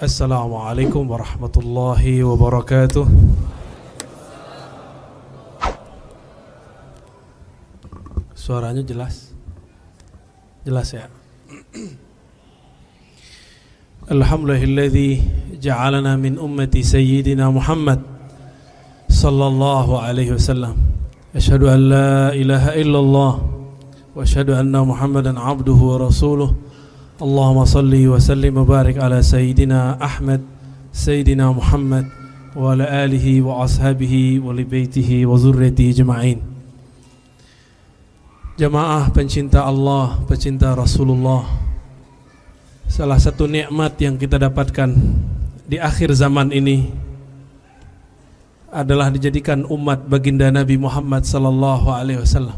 Assalamualaikum warahmatullahi wabarakatuh. Suaranya jelas? Jelas ya? Alhamdulillahilladzi ja'alana min ummati sayyidina Muhammad sallallahu alaihi wasallam. Asyhadu an la ilaha illallah wa asyhadu anna Muhammadan abduhu wa rasuluh. Allahumma salli wa sallim wa barik ala Sayyidina Ahmad, Sayyidina Muhammad wa ala alihi wa ashabihi wa li baitihi wa zurriyatihi jema'in. Jamaah pencinta Allah, pencinta Rasulullah, salah satu nikmat yang kita dapatkan di akhir zaman ini adalah dijadikan umat baginda Nabi Muhammad sallallahu alaihi wasallam,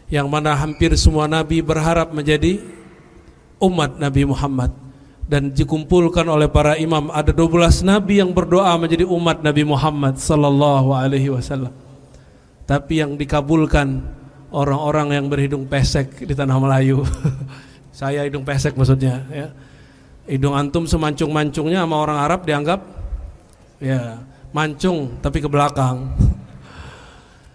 yang mana hampir semua nabi berharap menjadi umat Nabi Muhammad, dan dikumpulkan oleh para imam ada 12 nabi yang berdoa menjadi umat Nabi Muhammad sallallahu alaihi wasallam. Tapi yang dikabulkan orang-orang yang berhidung pesek di tanah Melayu. Saya hidung pesek maksudnya ya. Hidung antum semancung-mancungnya sama orang Arab dianggap ya mancung tapi ke belakang.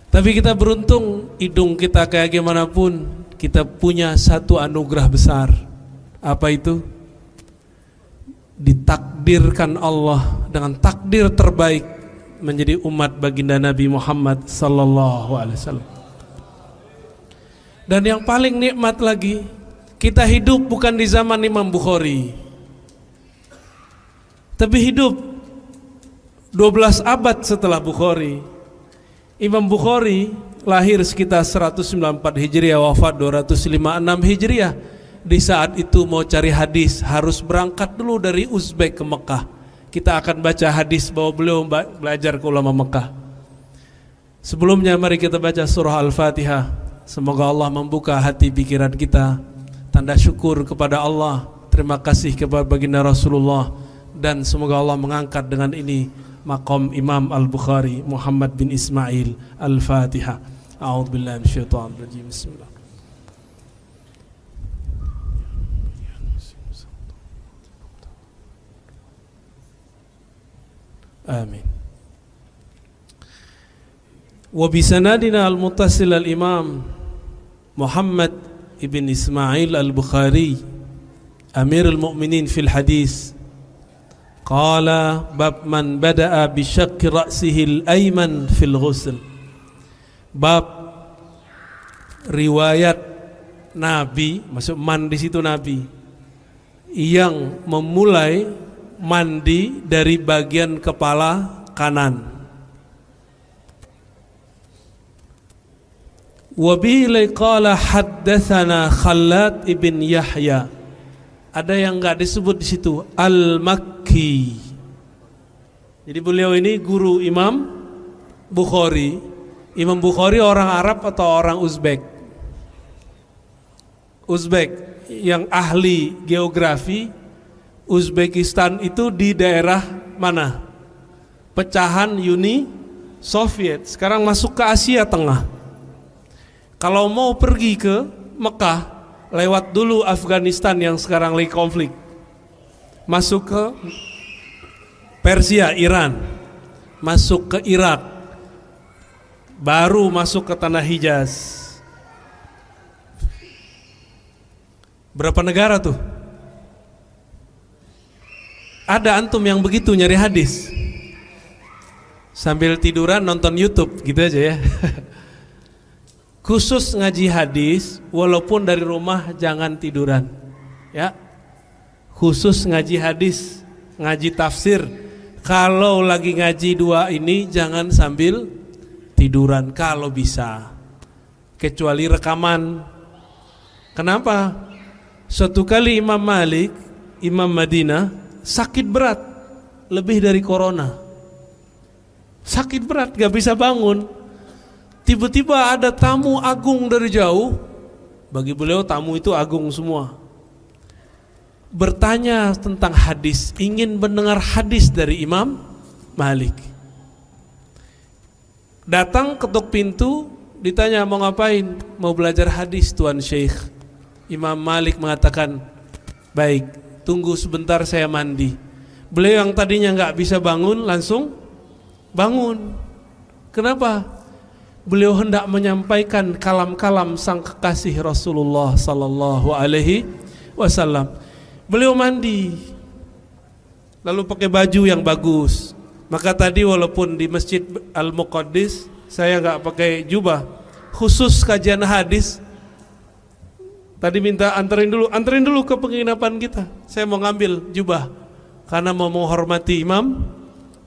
Tapi kita beruntung, hidung kita kayak gimana pun kita punya satu anugerah besar. Apa itu? Ditakdirkan Allah dengan takdir terbaik menjadi umat baginda Nabi Muhammad sallallahu alaihi wasallam. Dan yang paling nikmat lagi, kita hidup bukan di zaman Imam Bukhari, tapi hidup 12 abad setelah Bukhari. Imam Bukhari lahir sekitar 194 Hijriah, wafat 256 Hijriah. Di saat itu mau cari hadis harus berangkat dulu dari Uzbek ke Mekah. Kita akan baca hadis bahwa beliau belajar ke ulama Mekah. Sebelumnya mari kita baca surah Al-Fatihah. Semoga Allah membuka hati pikiran kita, tanda syukur kepada Allah, terima kasih kepada baginda Rasulullah, dan semoga Allah mengangkat dengan ini maqam Imam Al-Bukhari Muhammad bin Ismail. Al-Fatihah. A'udzubillahi minasyaitonir rajim. Bismillah. Amin. Wa bisanadina al-muttasil al-imam Muhammad ibn Ismail al-Bukhari Amirul Mu'minin fil hadis qala bab man bada'a bi syaqqi ra'sihi al-ayman fil ghusl. Bab riwayat Nabi, maksud man di situ Nabi, yang memulai mandi dari bagian kepala kanan. Wa bihi qala haddatsana Khalad ibn Yahya. Ada yang enggak disebut di situ, Al-Makki. Jadi beliau ini guru Imam Bukhari. Imam Bukhari orang Arab atau orang Uzbek? Uzbek yang ahli geografi. Uzbekistan itu di daerah mana? Pecahan Uni Soviet, sekarang masuk ke Asia Tengah. Kalau mau pergi ke Mekah, lewat dulu Afghanistan yang sekarang lagi konflik, masuk ke Persia, Iran, masuk ke Irak, baru masuk ke tanah Hijaz. Berapa negara tuh? Ada antum yang begitu nyari hadis sambil tiduran nonton YouTube gitu aja ya. Khusus ngaji hadis, walaupun dari rumah jangan tiduran ya. Khusus ngaji hadis, ngaji tafsir, kalau lagi ngaji dua ini jangan sambil tiduran kalau bisa, kecuali rekaman. Kenapa? Suatu kali Imam Malik, Imam Madinah, sakit berat, lebih dari corona. Sakit berat, gak bisa bangun. Tiba-tiba ada tamu agung dari jauh. Bagi beliau tamu itu agung semua. Bertanya tentang hadis, ingin mendengar hadis dari Imam Malik. Datang ketuk pintu, ditanya mau ngapain? Mau belajar hadis Tuan Syekh. Imam Malik mengatakan, baik, tunggu sebentar saya mandi. Beliau yang tadinya nggak bisa bangun langsung bangun. Kenapa? Beliau hendak menyampaikan kalam-kalam sang kekasih Rasulullah sallallahu alaihi wasallam. Beliau mandi, lalu pakai baju yang bagus. Maka tadi walaupun di Masjid Al-Muqaddis saya nggak pakai jubah, khusus kajian hadis. Tadi minta anterin dulu ke penginapan kita. Saya mau ngambil jubah karena mau menghormati Imam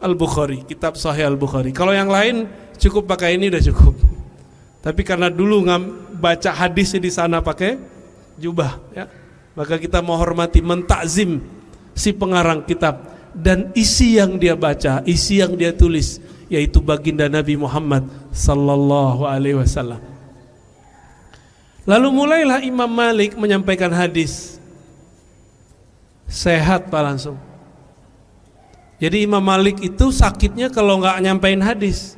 Al-Bukhari, kitab Sahih Al-Bukhari. Kalau yang lain cukup pakai ini udah cukup. Tapi karena dulu baca hadis di sana pakai jubah, ya, maka kita menghormati, mentakzim si pengarang kitab dan isi yang dia baca, isi yang dia tulis, yaitu baginda Nabi Muhammad sallallahu alaihi wasallam. Lalu mulailah Imam Malik menyampaikan hadis. Sehat Pak langsung. Jadi Imam Malik itu sakitnya kalau nggak nyampein hadis.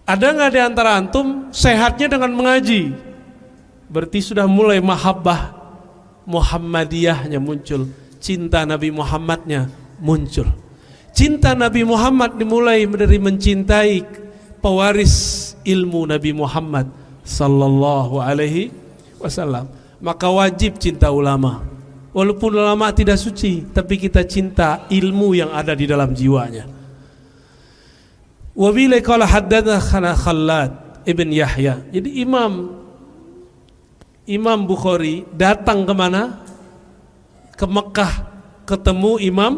Ada nggak di antara antum sehatnya dengan mengaji? Berarti sudah mulai mahabbah Muhammadiyahnya muncul, cinta Nabi Muhammadnya muncul. Cinta Nabi Muhammad dimulai dari mencintai pewaris ilmu Nabi Muhammad sallallahu alaihi wasallam. Maka wajib cinta ulama. Walaupun ulama tidak suci, tapi kita cinta ilmu yang ada di dalam jiwanya. Wa bila qala haddatsana Khallad ibn Yahya. Jadi Imam Bukhari datang ke mana? Ke Mekah, ketemu Imam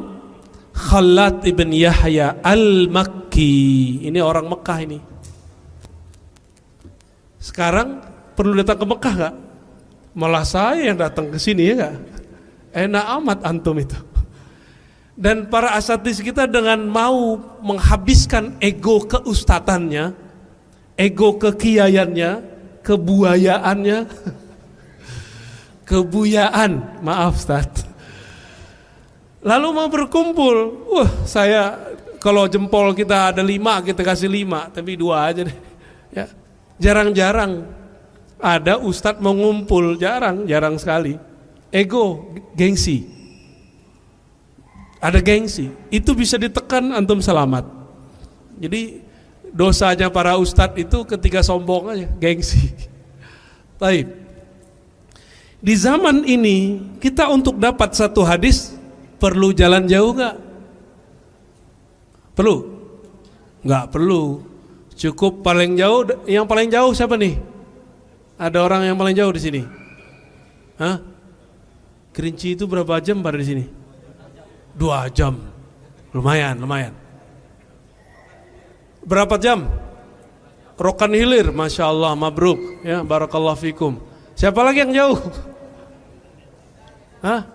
Khallad ibn Yahya Al-Makki. Ini orang Mekah ini. Sekarang perlu datang ke Mekah gak? Malah saya yang datang ke sini, ya gak? Enak amat antum itu. Dan para asatidz kita dengan mau menghabiskan ego keustatannya, ego kekiaiannya, kebuayaannya, kebuyaan, maaf Ustaz. Lalu mau berkumpul, saya kalau jempol kita ada 5 kita kasih 5, tapi 2 aja deh. Ya, jarang-jarang ada ustadz mau ngumpul, jarang sekali. Ego, gengsi. Ada gengsi, itu bisa ditekan antum selamat. Jadi dosanya para ustadz itu ketika sombong aja, gengsi. Baik. Di zaman ini kita untuk dapat satu hadis perlu jalan jauh nggak? Perlu? Nggak perlu. Cukup paling jauh. Yang paling jauh siapa nih? Ada orang yang paling jauh di sini? Hah? Kerinci itu berapa jam pada di sini? 2 jam. Lumayan. Berapa jam? Rokan Hilir, Masya Allah, mabruk, ya, barakallahu fikum. Siapa lagi yang jauh? Hah?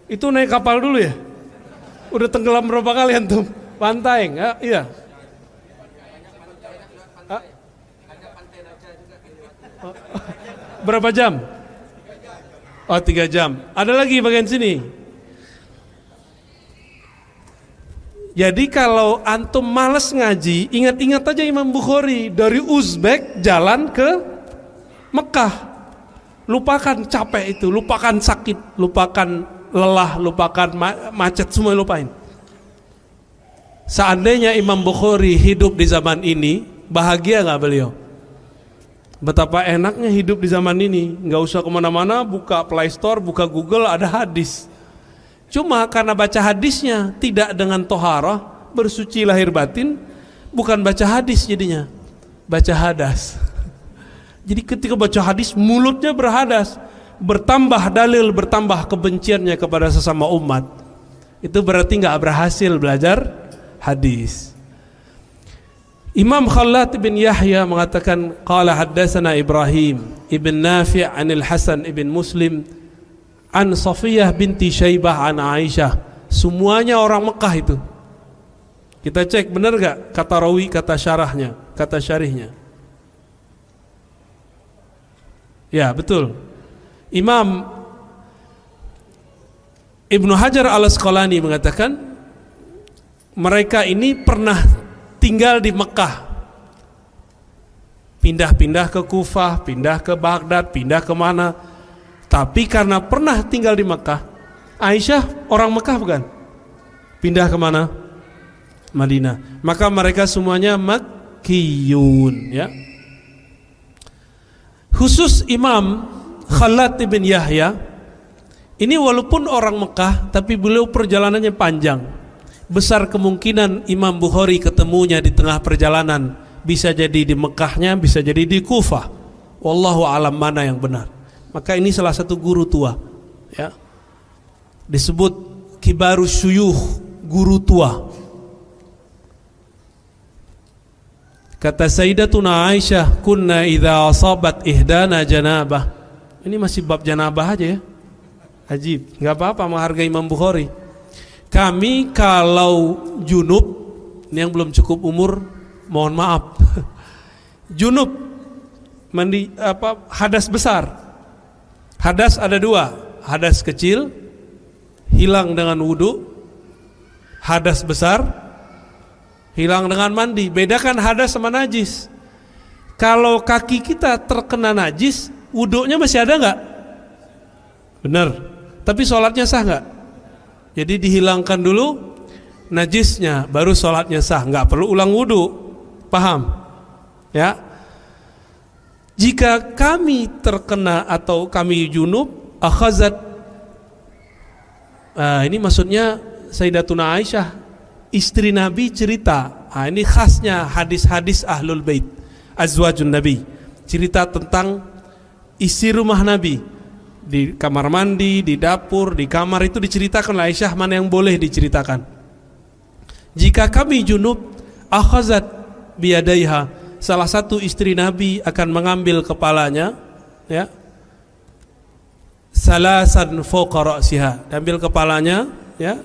Itu naik kapal dulu ya? Udah tenggelam berapa kali antum? Pantai, ya? Iya. Berapa jam? Oh, 3 jam. Ada lagi bagian sini. Jadi kalau antum malas ngaji, ingat-ingat aja Imam Bukhari dari Uzbek jalan ke Mekah. Lupakan capek itu, lupakan sakit, lupakan lelah, lupakan macet, semua lupain. Seandainya Imam Bukhari hidup di zaman ini, bahagia gak beliau? Betapa enaknya hidup di zaman ini, gak usah kemana-mana, buka Play Store, buka Google, ada hadis. Cuma karena baca hadisnya tidak dengan toharah, bersuci lahir batin, bukan baca hadis jadinya, baca hadas. Jadi ketika baca hadis mulutnya berhadas, bertambah dalil, bertambah kebenciannya kepada sesama umat. Itu berarti nggak berhasil belajar hadis. Imam Khallad bin Yahya mengatakan, qala haddatsana Ibrahim ibn Nafi' anil Hasan ibn Muslim an Safiyah binti Syaibah an Aisyah. Semuanya orang Mekah itu. Kita cek benar gak kata rawi, kata syarahnya, kata syarihnya. Ya betul. Imam Ibnu Hajar Al-Asqalani mengatakan mereka ini pernah tinggal di Mekah, pindah-pindah ke Kufah, pindah ke Baghdad, pindah ke mana. Tapi karena pernah tinggal di Mekah, Aisyah orang Mekah bukan? pindah ke mana? Madinah. Maka mereka semuanya Makkiyun, ya. Khusus Imam Khalad ibn Yahya ini walaupun orang Mekah, tapi beliau perjalanannya panjang. Besar kemungkinan Imam Bukhari ketemunya di tengah perjalanan, bisa jadi di Mekahnya, bisa jadi di Kufah. Wallahu alam mana yang benar. Maka ini salah satu guru tua, ya. Disebut kibarus syuyukh, guru tua. Kata Sayyidatuna Aisyah, kunna idza asabat ihdana janabah. Ini masih bab janabah aja ya. Ajib, enggak apa-apa menghargai Imam Bukhari. Kami kalau junub, ini yang belum cukup umur, mohon maaf. Junub mandi hadas besar. Hadas ada dua, hadas kecil hilang dengan wudu, hadas besar hilang dengan mandi. Bedakan hadas sama najis. Kalau kaki kita terkena najis, wudunya masih ada nggak? Benar. Tapi sholatnya sah nggak? Jadi dihilangkan dulu najisnya, baru sholatnya sah. Nggak perlu ulang wudu. Paham? Ya. Jika kami terkena atau kami junub, akhazat. Ini maksudnya Sayyidatuna Aisyah, istri Nabi cerita. Ini khasnya hadis-hadis Ahlul Bait, azwajun Nabi. Cerita tentang isi rumah Nabi. Di kamar mandi, di dapur, di kamar itu diceritakan oleh Aisyah mana yang boleh diceritakan. Jika kami junub, akhazat biyadaiha, salah satu istri Nabi akan mengambil kepalanya, ya. Salasan fawqa ra'siha, ambil kepalanya, ya,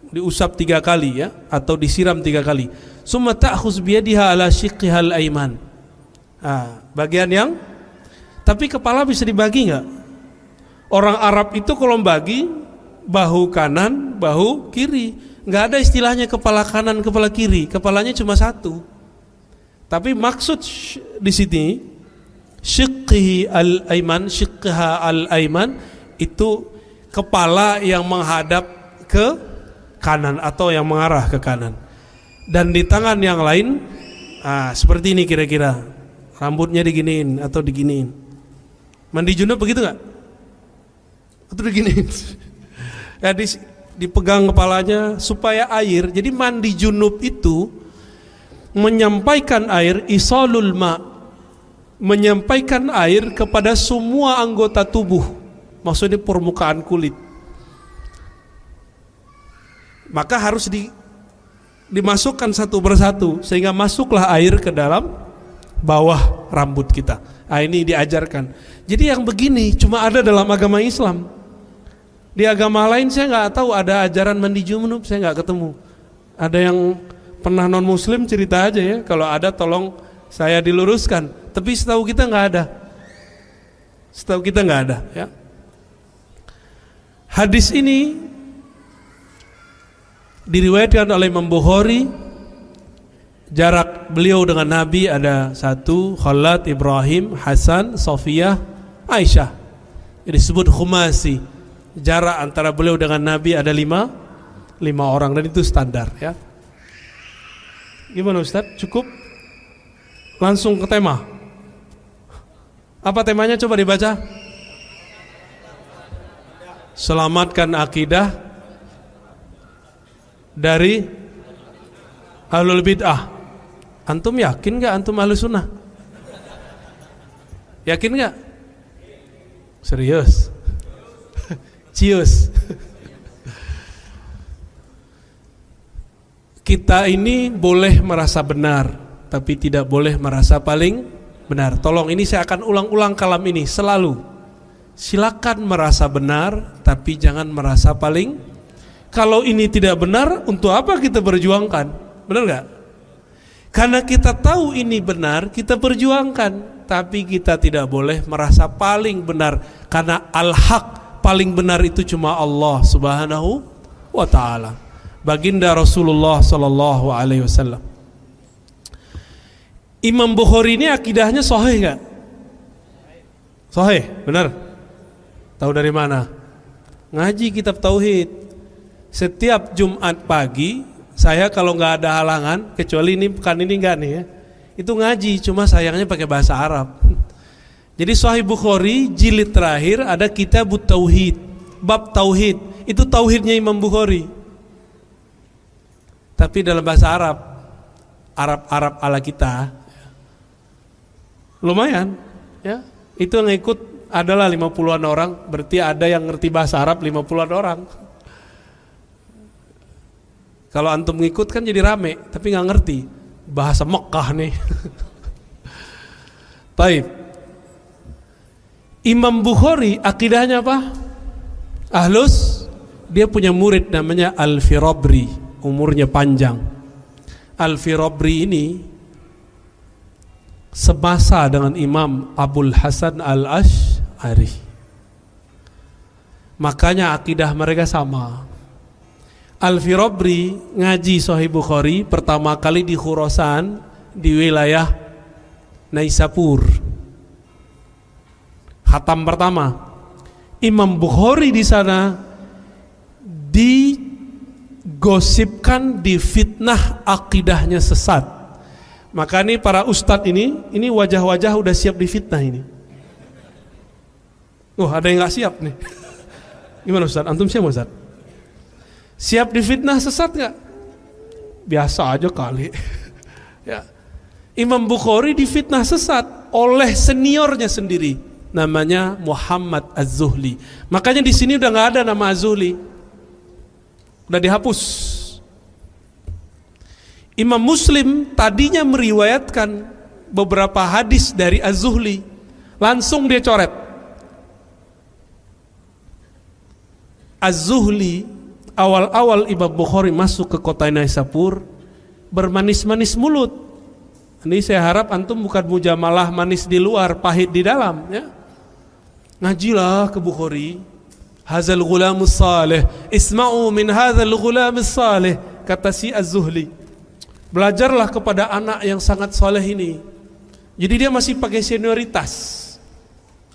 diusap 3 kali, ya, atau disiram 3 kali. Summa ta'khuz biyadiha ala shiqqihal aiman. Bagian yang, tapi kepala bisa dibagi enggak? Orang Arab itu kalau bagi bahu kanan, bahu kiri, enggak ada istilahnya kepala kanan, kepala kiri. Kepalanya cuma satu. Tapi maksud di sini shiqqi al-aiman, shiqqha al-aiman itu kepala yang menghadap ke kanan atau yang mengarah ke kanan. Dan di tangan yang lain seperti ini kira-kira. Rambutnya diginiin atau diginiin. Mandi junub begitu enggak? Atau diginiin. Ya, dipegang kepalanya supaya air. Jadi mandi junub itu menyampaikan air, isalul ma, menyampaikan air kepada semua anggota tubuh, maksudnya permukaan kulit. Maka harus dimasukkan satu persatu sehingga masuklah air ke dalam bawah rambut kita. Ini diajarkan. Jadi yang begini cuma ada dalam agama Islam. Di agama lain saya nggak tahu ada ajaran mandi junub, saya nggak ketemu. Ada yang pernah non muslim cerita aja ya, kalau ada tolong saya diluruskan. Tapi setahu kita nggak ada. Setahu kita nggak ada, ya. Hadis ini diriwayatkan oleh Imam Bukhari. Jarak beliau dengan Nabi ada 1, Khalad, Ibrahim, Hasan, Sofiyah, Aisyah. Ini disebut khumasi. Jarak antara beliau dengan Nabi ada 5 orang, dan itu standar, ya. Gimana Ustaz? Cukup? Langsung ke tema. Apa temanya? Coba dibaca. Selamatkan akidah dari ahlul bid'ah. Antum yakin gak antum ahlus sunnah? Yakin gak? Serius? Cius. Kita ini boleh merasa benar, tapi tidak boleh merasa paling benar. Tolong, ini saya akan ulang-ulang kalam ini selalu. Silakan merasa benar, tapi jangan merasa paling. Kalau ini tidak benar, untuk apa kita perjuangkan? Benar gak? Karena kita tahu ini benar, kita perjuangkan. Tapi kita tidak boleh merasa paling benar, karena al-haq, paling benar itu cuma Allah Subhanahu wa ta'ala. Baginda Rasulullah sallallahu alaihi wasallam. Imam Bukhari ini akidahnya sahih enggak? Sahih, benar. Tahu dari mana? Ngaji kitab tauhid. setiap Jumat pagi saya kalau nggak ada halangan, kecuali ini pekan ini nggak nih ya, itu ngaji, cuma sayangnya pakai bahasa Arab. Jadi Sahih Bukhari jilid terakhir ada Kitabut Tauhid, bab tauhid, itu tauhidnya Imam Bukhari, tapi dalam bahasa Arab, Arab ala kita. Lumayan ya, itu yang ikut adalah 50-an orang, berarti ada yang ngerti bahasa Arab 50-an orang. Kalau antum ngikut kan jadi rame, tapi nggak ngerti bahasa Mekah nih. Baik. Imam Bukhari akidahnya apa? Ahlus. Dia punya murid namanya Al-Firabri, umurnya panjang. Al-Firabri ini semasa dengan Imam Abul Hasan Al-Asy'ari. Makanya akidah mereka sama. Al-Firabri ngaji Sahih Bukhari pertama kali di Khurasan, di wilayah Naisapur. Khatam pertama. Imam Bukhari di sana digosipkan, difitnah akidahnya sesat. Maka ini para ustadz ini wajah-wajah udah siap difitnah ini. Oh, ada yang nggak siap nih. Gimana Ustadz? Antum siap Ustadz? Siap difitnah sesat nggak? Biasa aja kali. Ya. Imam Bukhari difitnah sesat oleh seniornya sendiri, namanya Muhammad Az-Zuhli. Makanya di sini udah nggak ada nama Az-Zuhli, udah dihapus. Imam Muslim tadinya meriwayatkan beberapa hadis dari Az-Zuhli, langsung dia coret. Az-Zuhli awal-awal Imam Bukhari masuk ke kota Naisapur bermanis-manis mulut. Ini saya harap antum bukan mujamalah manis di luar, pahit di dalam ya. Ngajilah ke Bukhari. Hazal ghulamus salih, isma'u min hadzal ghulamus salih, kata si Az-Zuhli. Belajarlah kepada anak yang sangat soleh ini. Jadi dia masih pakai senioritas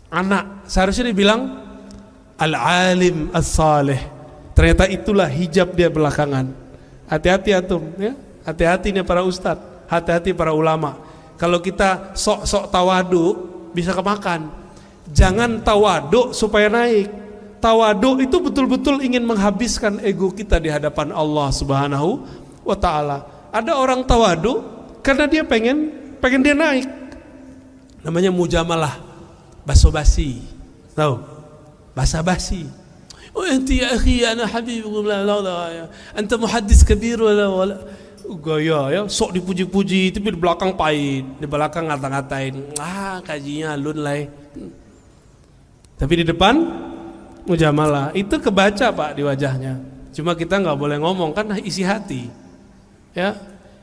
anak, seharusnya dibilang al-alim as-salih. Ternyata itulah hijab dia belakangan. Hati-hati antum ya. Hati-hati nih para ustadz, hati-hati para ulama. Kalau kita sok-sok tawadu bisa kemakan. Jangan tawadu supaya naik. Tawadu itu betul-betul ingin menghabiskan ego kita di hadapan Allah Subhanahu wa taala. Ada orang tawadu karena dia pengen dia naik. Namanya mujamalah, basa-basi. Tahu? Basa-basi. وأنت يا أخي أنا حبيبك لا أنت محدث كبير ولا gaya ya, sok dipuji-puji tapi di belakang pahit, di belakang ngata-ngatain, kajinya alun lah. Tapi di depan mujamalah, itu kebaca Pak di wajahnya. Cuma kita nggak boleh ngomong kan isi hati. Ya.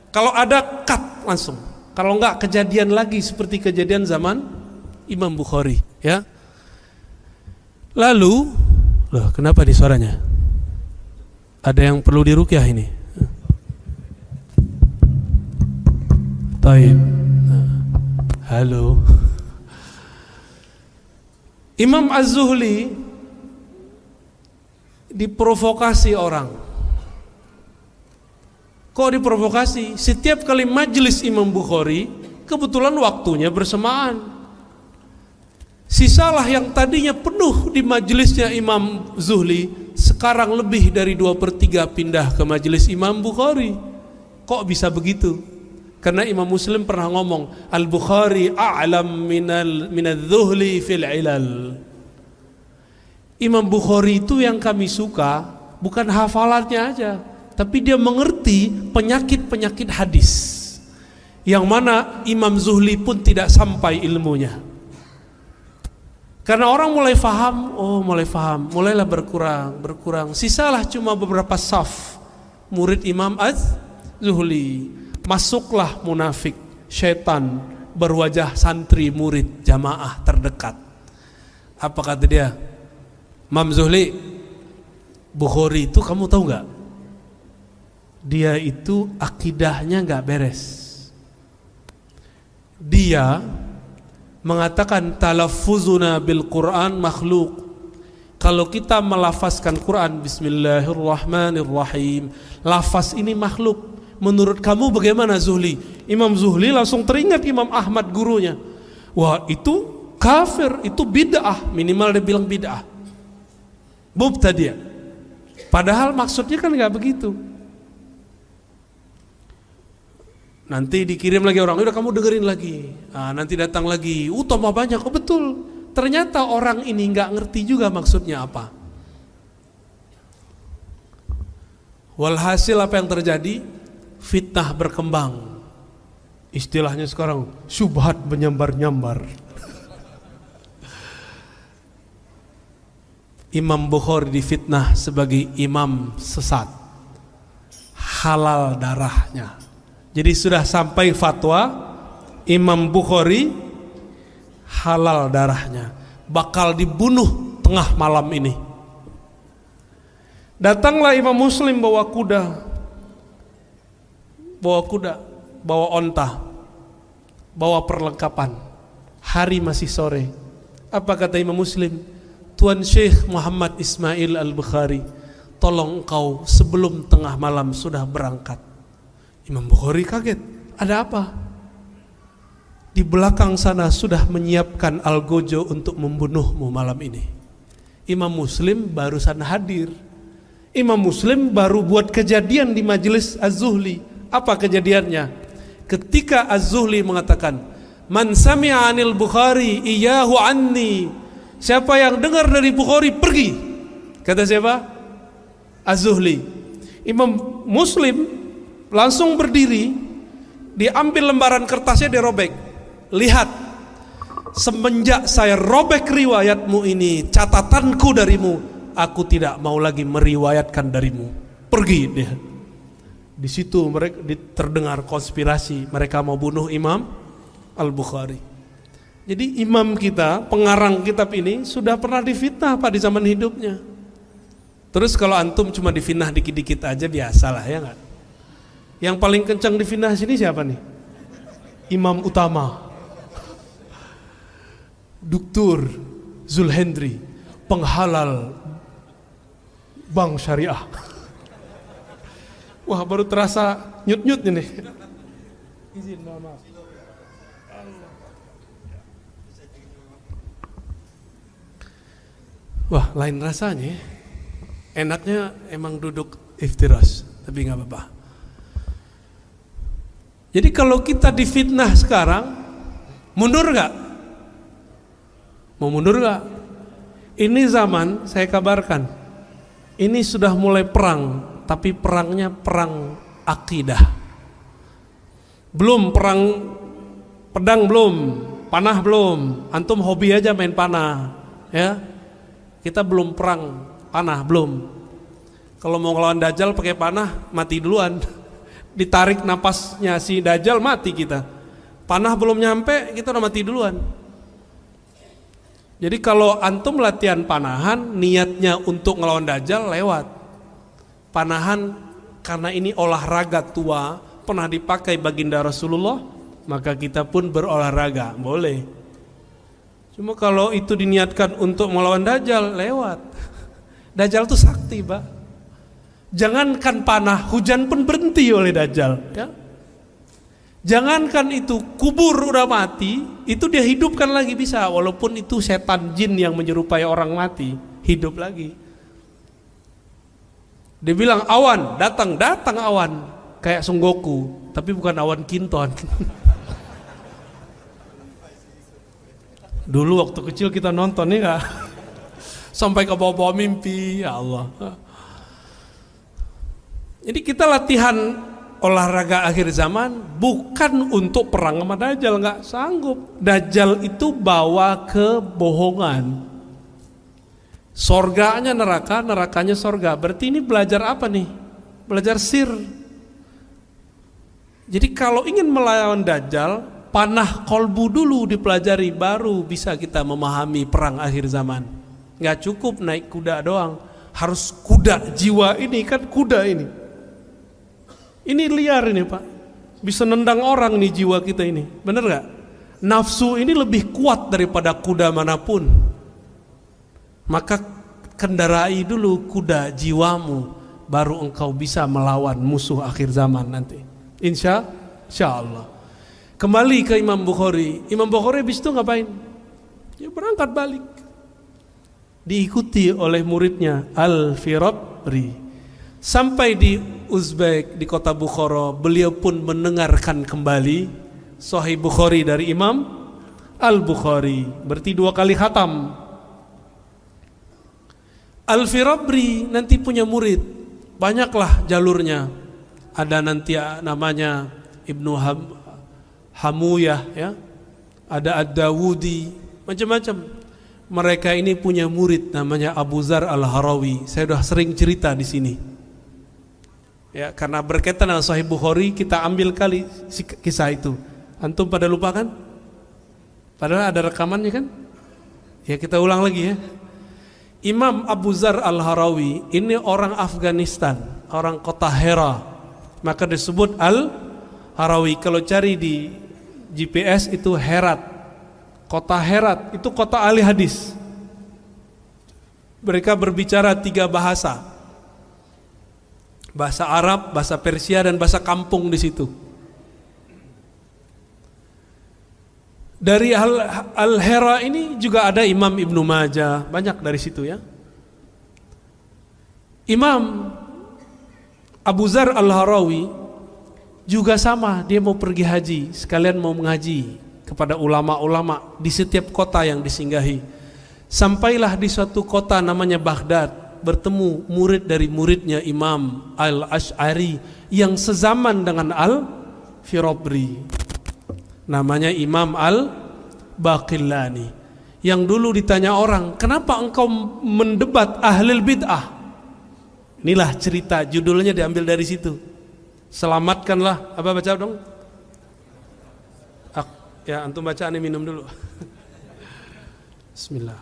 Kalau ada cut langsung. Kalau nggak kejadian lagi seperti kejadian zaman Imam Bukhari, ya. Lalu loh, kenapa di suaranya? Ada yang perlu diruqyah ini? Taib. Halo. Imam Az-Zuhli diprovokasi orang. Kok diprovokasi? Setiap kali majelis Imam Bukhari, kebetulan waktunya bersamaan. Sisalah yang tadinya penuh di majelisnya Imam Zuhli, sekarang lebih dari 2/3 pindah ke majelis Imam Bukhari. Kok bisa begitu? Karena Imam Muslim pernah ngomong, Al-Bukhari a'lam minadz-Zuhli fil ilal. Imam Bukhari itu yang kami suka bukan hafalannya aja, tapi dia mengerti penyakit-penyakit hadis yang mana Imam Zuhli pun tidak sampai ilmunya. Karena orang mulai faham, mulailah berkurang. Sisalah cuma beberapa saf murid Imam Az-Zuhli. Masuklah munafik, syaitan berwajah santri murid jamaah terdekat. Apa kata dia? Imam Zuhli, Bukhari itu kamu tahu nggak? Dia itu akidahnya nggak beres. Dia mengatakan talaffuzuna bil Quran makhluk. Kalau kita melafazkan Quran Bismillahirrahmanirrahim, lafaz ini makhluk. Menurut kamu bagaimana Zuhli? Imam Zuhli langsung teringat Imam Ahmad gurunya. Wah, itu kafir, itu bid'ah, minimal dia bilang bid'ah, mubtadi'. Padahal maksudnya kan nggak begitu. Nanti dikirim lagi orang, udah kamu dengerin lagi. Nanti datang lagi, tambah banyak. Oh betul, ternyata orang ini nggak ngerti juga maksudnya apa. Walhasil apa yang terjadi? Fitnah berkembang. Istilahnya sekarang syubhat menyambar-nyambar. Imam Bukhari difitnah sebagai imam sesat, halal darahnya. Jadi sudah sampai fatwa Imam Bukhari halal darahnya, bakal dibunuh tengah malam ini. Datanglah Imam Muslim bawa kuda, bawa onta, bawa perlengkapan. Hari masih sore. Apa kata Imam Muslim? Tuan Syekh Muhammad Ismail Al-Bukhari, tolong engkau sebelum tengah malam sudah berangkat. Imam Bukhari kaget, ada apa? Di belakang sana sudah menyiapkan algojo untuk membunuhmu malam ini. Imam Muslim barusan hadir. Imam Muslim baru buat kejadian di majelis Az-Zuhli. Apa kejadiannya? Ketika Az-Zuhli mengatakan, man sami'a anil Bukhari iyahu anni, siapa yang dengar dari Bukhari pergi. Kata siapa? Az-Zuhli. Imam Muslim langsung berdiri, diambil lembaran kertasnya, dirobek. Lihat, semenjak saya robek riwayatmu ini, catatanku darimu, aku tidak mau lagi meriwayatkan darimu. Pergi dia. Di situ mereka terdengar konspirasi, mereka mau bunuh Imam Al-Bukhari. Jadi imam kita, pengarang kitab ini sudah pernah difitnah Pak di zaman hidupnya. Terus kalau antum cuma difitnah dikit-dikit aja biasalah, ya enggak? Yang paling kencang difitnah sini siapa nih? Imam utama, Dr. Zulhendri, penghalal bank syariah. Wah, baru terasa nyut-nyut ini. Izin, maaf. Wah, lain rasanya. Enaknya emang duduk iftiras, tapi nggak apa-apa. Jadi kalau kita difitnah sekarang, mundur nggak? Mau mundur nggak? Ini zaman, saya kabarkan, ini sudah mulai perang, tapi perangnya perang akidah. Belum perang pedang, belum panah, belum. Antum hobi aja main panah, ya. Kita belum perang panah, belum. Kalau mau ngelawan Dajjal pakai panah, mati duluan. Ditarik napasnya si Dajjal, mati kita. Panah belum nyampe, kita udah mati duluan. Jadi kalau antum latihan panahan, niatnya untuk ngelawan Dajjal, lewat. Panahan karena ini olahraga tua, pernah dipakai baginda Rasulullah, maka kita pun berolahraga, boleh. Cuma kalau itu diniatkan untuk melawan Dajjal, lewat. Dajjal itu sakti, Pak. Jangankan panah, hujan pun berhenti oleh Dajjal, ya. Jangankan itu, kubur udah mati, itu dia hidupkan lagi bisa, walaupun itu setan jin yang menyerupai orang mati, hidup lagi. Dia bilang awan, datang awan, kayak Son Goku, tapi bukan awan Kinton. Dulu waktu kecil kita nonton nih kak, sampai ke bawah-bawah mimpi, ya Allah. Jadi kita latihan olahraga akhir zaman bukan untuk perang sama Dajjal, nggak sanggup. Dajjal itu bawa kebohongan. Sorganya neraka, nerakanya sorga. Berarti ini belajar apa nih? Belajar sir. Jadi kalau ingin melawan Dajjal, panah kolbu dulu dipelajari, baru bisa kita memahami perang akhir zaman. Nggak cukup naik kuda doang, harus kuda jiwa ini, kan kuda ini. Ini liar ini Pak, bisa nendang orang nih jiwa kita ini, bener gak? Nafsu ini lebih kuat daripada kuda manapun. Maka kendarai dulu kuda jiwamu, baru engkau bisa melawan musuh akhir zaman nanti. Insya Allah. Kembali ke Imam Bukhari. Imam Bukhari habis itu ngapain? Ya berangkat balik. Diikuti oleh muridnya Al-Firabri. Sampai di Uzbek, di kota Bukhara, beliau pun mendengarkan kembali Sahih Bukhari dari Imam Al-Bukhari. Berarti 2 kali khatam. Al-Firabri nanti punya murid, banyaklah jalurnya. Ada nanti namanya Ibnu Hamuyah, ya. Ada Ad-Dawudi, macam-macam. Mereka ini punya murid namanya Abu Zar Al-Harawi. Saya sudah sering cerita di sini. Ya, karena berkaitan dengan Sahih Bukhari, kita ambil kali kisah itu. Antum pada lupa kan? Padahal ada rekamannya kan? Ya, kita ulang lagi ya. Imam Abu Zar Al-Harawi ini orang Afghanistan, orang kota Hera. Maka disebut Al-Harawi. Kalau cari di GPS itu Herat. Kota Herat itu kota ahli hadis. Mereka berbicara 3 bahasa. Bahasa Arab, bahasa Persia, dan bahasa kampung di situ. Dari Al-Hera ini juga ada Imam Ibnu Majah, banyak dari situ ya. Imam Abu Zar Al-Harawi juga sama, dia mau pergi haji, sekalian mau mengaji kepada ulama-ulama di setiap kota yang disinggahi. Sampailah di suatu kota namanya Baghdad, bertemu murid dari muridnya Imam Al-Ash'ari yang sezaman dengan Al-Firabri, namanya Imam Al-Baqillani, yang dulu ditanya orang, kenapa engkau mendebat ahlul bid'ah? Inilah cerita, judulnya diambil dari situ. Selamatkanlah, apa baca dong? Ya, antum baca, aneh minum dulu. Bismillah.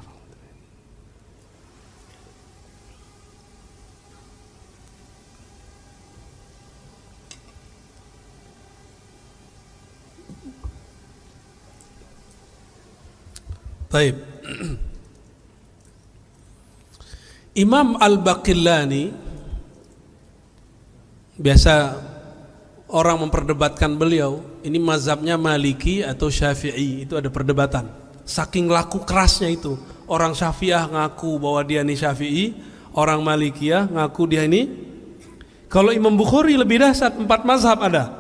Baik. Imam Al-Baqillani, biasa orang memperdebatkan beliau, ini mazhabnya Maliki atau Syafi'i, itu ada perdebatan. Saking laku kerasnya itu, orang Syafi'ah ngaku bahwa dia ini Syafi'i, orang Malikiyah ngaku dia ini. Kalau Imam Bukhari lebih dahsyat, 4 mazhab ada,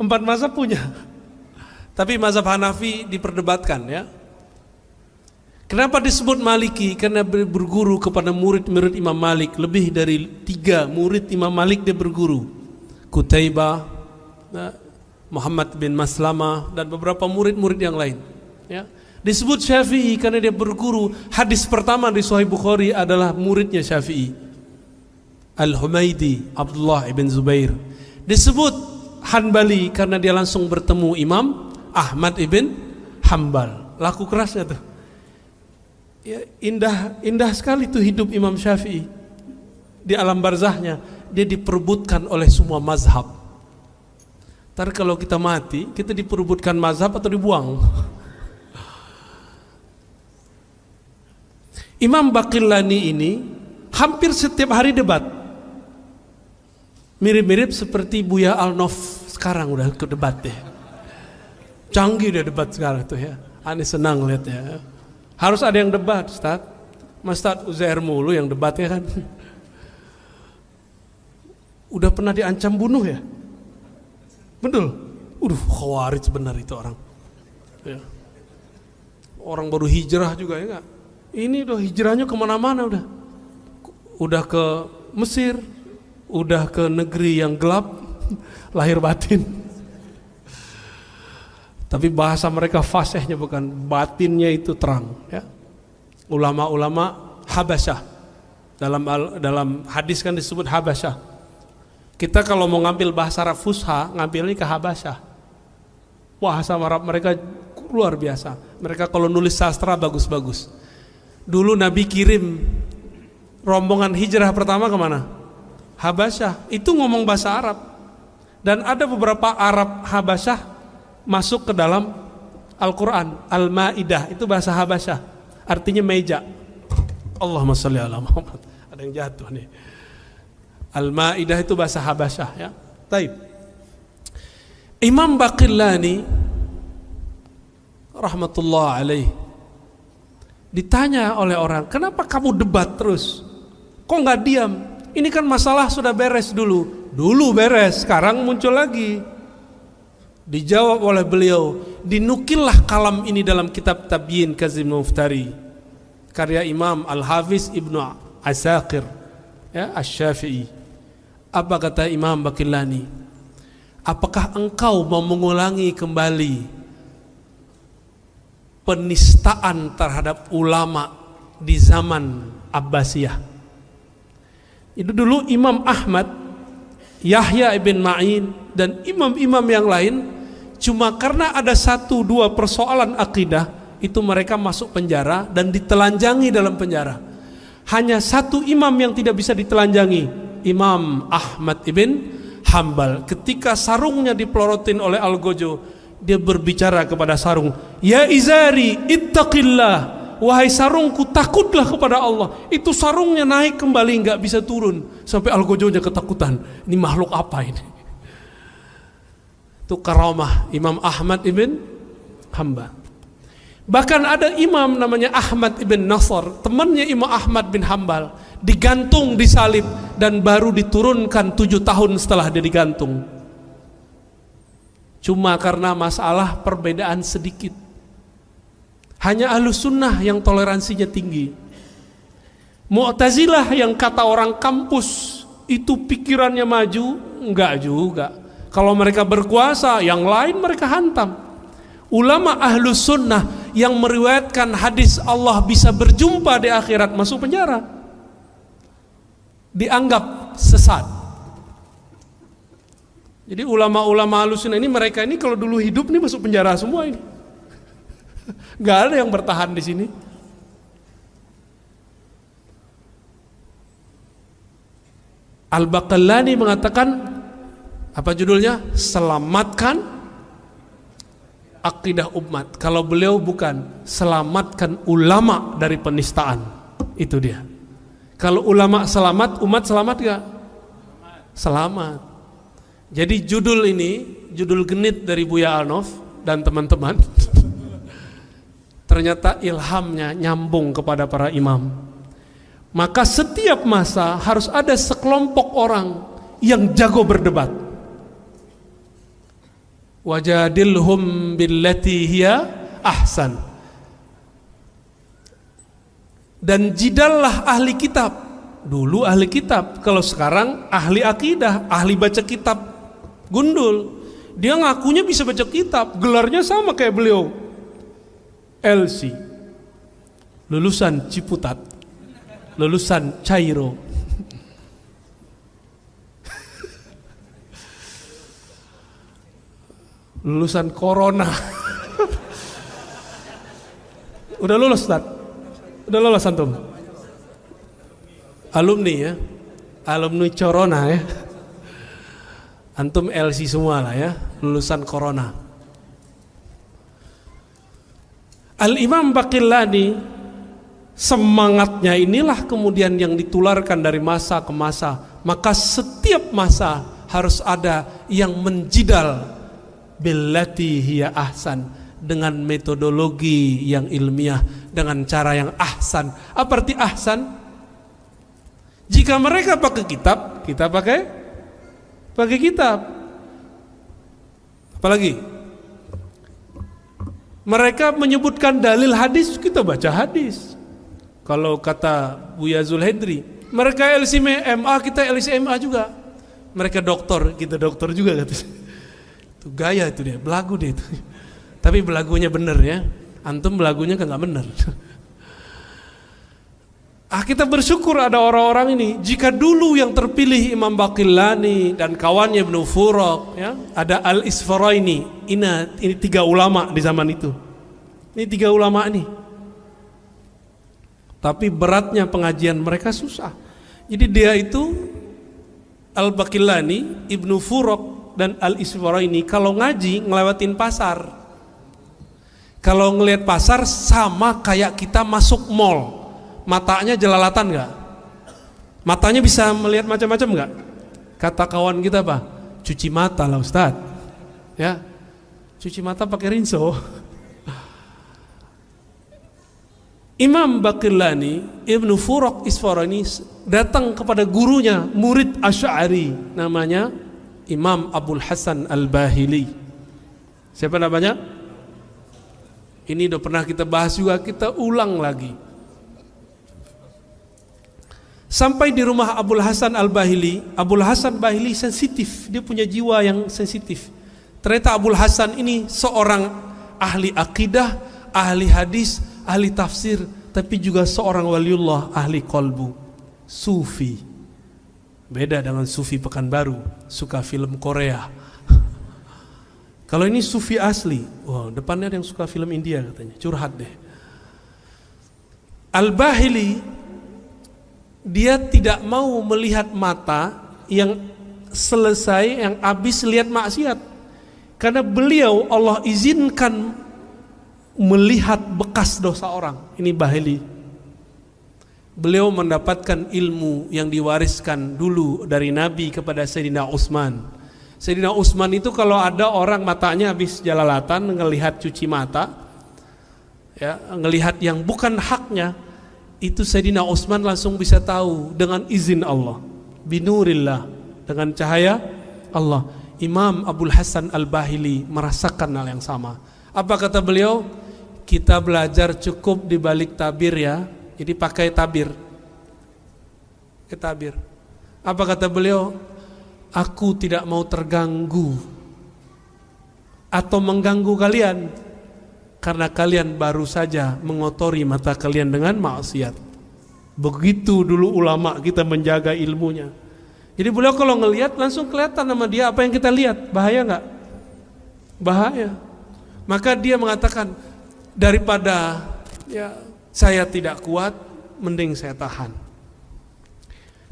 4 mazhab punya. Tapi mazhab Hanafi diperdebatkan ya. Kenapa disebut Maliki? Karena berguru kepada murid-murid Imam Malik. Lebih dari 3 murid Imam Malik dia berguru. Qutaibah, Muhammad bin Maslamah, dan beberapa murid-murid yang lain ya. Disebut Syafi'i karena dia berguru. Hadis pertama di Sahih Bukhari adalah muridnya Syafi'i, Al-Humaidi, Abdullah ibn Zubair. Disebut Hanbali karena dia langsung bertemu Imam Ahmad ibn Hanbal. Laku kerasnya tuh ya, indah sekali tuh hidup Imam Syafi'i. Di alam barzahnya dia diperebutkan oleh semua mazhab. Ntar kalau kita mati, kita diperebutkan mazhab atau dibuang. Imam Baqillani ini hampir setiap hari debat. Mirip-mirip seperti Buya Al-Nof sekarang udah ke debat deh. Canggih dia debat sekarang tuh ya. Aneh senang lihatnya. Harus ada yang debat, Ustaz. Mas Ustaz Uzair mulu yang debatnya kan. Udah pernah diancam bunuh ya? Betul. Khawarij benar itu orang. Ya. Orang baru hijrah juga ya enggak? Ini udah hijrahnya kemana-mana udah. Udah ke Mesir, udah ke negeri yang gelap, lahir batin. Tapi bahasa mereka fasihnya bukan, batinnya itu terang ya. Ulama-ulama Habasyah. Dalam hadis kan disebut Habasyah. Kita kalau mau ngambil bahasa Arab Fusha, ngambilnya ke Habasyah. Bahasa Arab mereka luar biasa. Mereka kalau nulis sastra bagus-bagus. Dulu Nabi kirim rombongan hijrah pertama kemana? Habasyah. Itu ngomong bahasa Arab. Dan ada beberapa Arab Habasyah masuk ke dalam Al-Quran. Al-Ma'idah itu bahasa Habasyah, artinya meja. Allahumma sholli ala Muhammad. Ada yang jatuh nih. Al-Maidah itu bahasa Habasyah ya. Taib. Imam Baqillani rahmatullah alaih ditanya oleh orang, kenapa kamu debat terus? Kok nggak diam? Ini kan masalah sudah beres dulu. Dulu beres, sekarang muncul lagi. Dijawab oleh beliau, dinukillah kalam ini dalam kitab Tabyin Kazim Muftari, karya Imam Al-Hafiz Ibnu Asakir ya, Asy-Syafi'i. Apa kata Imam Baqillani? Apakah engkau mau mengulangi kembali penistaan terhadap ulama di zaman Abbasiyah? Itu dulu Imam Ahmad, Yahya ibn Ma'in dan imam-imam yang lain, cuma karena ada 1-2 persoalan akidah itu mereka masuk penjara dan ditelanjangi dalam penjara. Hanya 1 imam yang tidak bisa ditelanjangi, Imam Ahmad ibn Hambal. Ketika sarungnya dipelorotin oleh Al-Gojo, dia berbicara kepada sarung, ya izari ittaqillah, wahai sarungku takutlah kepada Allah. Itu sarungnya naik kembali, nggak bisa turun, sampai Al-Gojonya ketakutan, ini makhluk apa ini? Itu karamah Imam Ahmad ibn Hambal. Bahkan ada imam namanya Ahmad ibn Nasr, temannya Imam Ahmad bin Hambal, digantung, disalib, dan baru diturunkan 7 tahun setelah dia digantung. Cuma karena masalah perbedaan sedikit. Hanya Ahlus Sunnah yang toleransinya tinggi. Mu'tazilah yang kata orang kampus itu pikirannya maju, enggak juga. Kalau mereka berkuasa, yang lain mereka hantam. Ulama Ahlus Sunnah yang meriwayatkan hadis Allah bisa berjumpa di akhirat masuk penjara, dianggap sesat. Jadi ulama-ulama Ahlus Sunnah ini, mereka ini kalau dulu hidup nih masuk penjara semua ini. Gak ada yang bertahan di sini. Al-Baqillani mengatakan, apa judulnya? Selamatkan akidah umat. Kalau beliau bukan, selamatkan ulama dari penistaan. Itu dia. Kalau ulama selamat, umat selamat gak? Selamat. Jadi judul ini, judul genit dari Buya Alnof dan teman-teman, ternyata ilhamnya nyambung kepada para imam. Maka setiap masa harus ada sekelompok orang yang jago berdebat. Wajadilhum billati hiya ahsan. Dan jidallah ahli kitab. Dulu ahli kitab, kalau sekarang ahli akidah, ahli baca kitab gundul. Dia ngakunya bisa baca kitab, gelarnya sama kayak beliau, LC, lulusan Ciputat, lulusan Cairo. Lulusan Corona. Udah lulus, Ustaz? Udah lulus antum? Alumni ya? Alumni Corona ya? Antum LC semua lah ya, lulusan Corona. Al-Imam Baqillani, semangatnya inilah kemudian yang ditularkan dari masa ke masa. Maka setiap masa harus ada yang menjidal billati hiya ahsan, dengan metodologi yang ilmiah, dengan cara yang ahsan. Apa arti ahsan? Jika mereka pakai kitab, kita pakai kitab. Apalagi mereka menyebutkan dalil hadis, kita baca hadis. Kalau kata Buya Zulhendri, mereka LCMA, kita LCMA juga. Mereka doktor, kita doktor juga katanya. Itu gaya itu dia, belagu dia itu. Tapi belagunya bener ya. Antum belagunya kan nggak bener. Kita bersyukur ada orang-orang ini. Jika dulu yang terpilih Imam Baqillani dan kawannya Ibnu Furaq, ya, ada Al-Isfaraini. Ini 3 ulama di zaman itu. Ini 3 ulama nih. Tapi beratnya pengajian mereka susah. Jadi dia itu Al-Baqillani, Ibnu Furaq dan Al-Isfaraini kalau ngaji ngelewatin pasar. Kalau ngelihat pasar sama kayak kita masuk mall. matanya jelalatan nggak? Matanya bisa melihat macam-macam nggak? Kata kawan kita apa? Cuci mata lah Ustaz. Ya, cuci mata pakai rinso. Imam Baqillani Ibnu Furuq Isfarani datang kepada gurunya, murid Asy'ari, namanya Imam Abul Hasan Al-Bahili. Siapa namanya? Ini udah pernah kita bahas juga, kita ulang lagi. Sampai di rumah Abul Hasan Al-Bahili. Abul Hasan Bahili sensitif, dia punya jiwa yang sensitif. Ternyata Abul Hasan ini seorang ahli akidah, ahli hadis, ahli tafsir, tapi juga seorang waliullah, ahli qalbu, sufi. Beda dengan sufi Pekanbaru, suka film Korea. Kalau ini sufi asli, wah, depannya ada yang suka film India katanya, curhat deh. Al-Bahili, dia tidak mau melihat mata yang selesai, yang habis lihat maksiat. Karena beliau Allah izinkan melihat bekas dosa orang. Ini Bahili. Beliau mendapatkan ilmu yang diwariskan dulu dari Nabi kepada Sayyidina Utsman. Sayyidina Utsman itu kalau ada orang matanya habis jelalatan, ngelihat cuci mata, ya, ngelihat yang bukan haknya, itu Sayyidina Utsman langsung bisa tahu dengan izin Allah, binurillah, dengan cahaya Allah. Imam Abul Hasan Al-Bahili merasakan hal yang sama. Apa kata beliau? Kita belajar cukup di balik tabir ya. Jadi pakai tabir. Tabir. Apa kata beliau? Aku tidak mau terganggu atau mengganggu kalian, karena kalian baru saja mengotori mata kalian dengan maksiat. Begitu dulu ulama kita menjaga ilmunya. Jadi beliau kalau ngelihat langsung kelihatan sama dia apa yang kita lihat. Bahaya nggak? Bahaya. Maka dia mengatakan, daripada ya saya tidak kuat, mending saya tahan.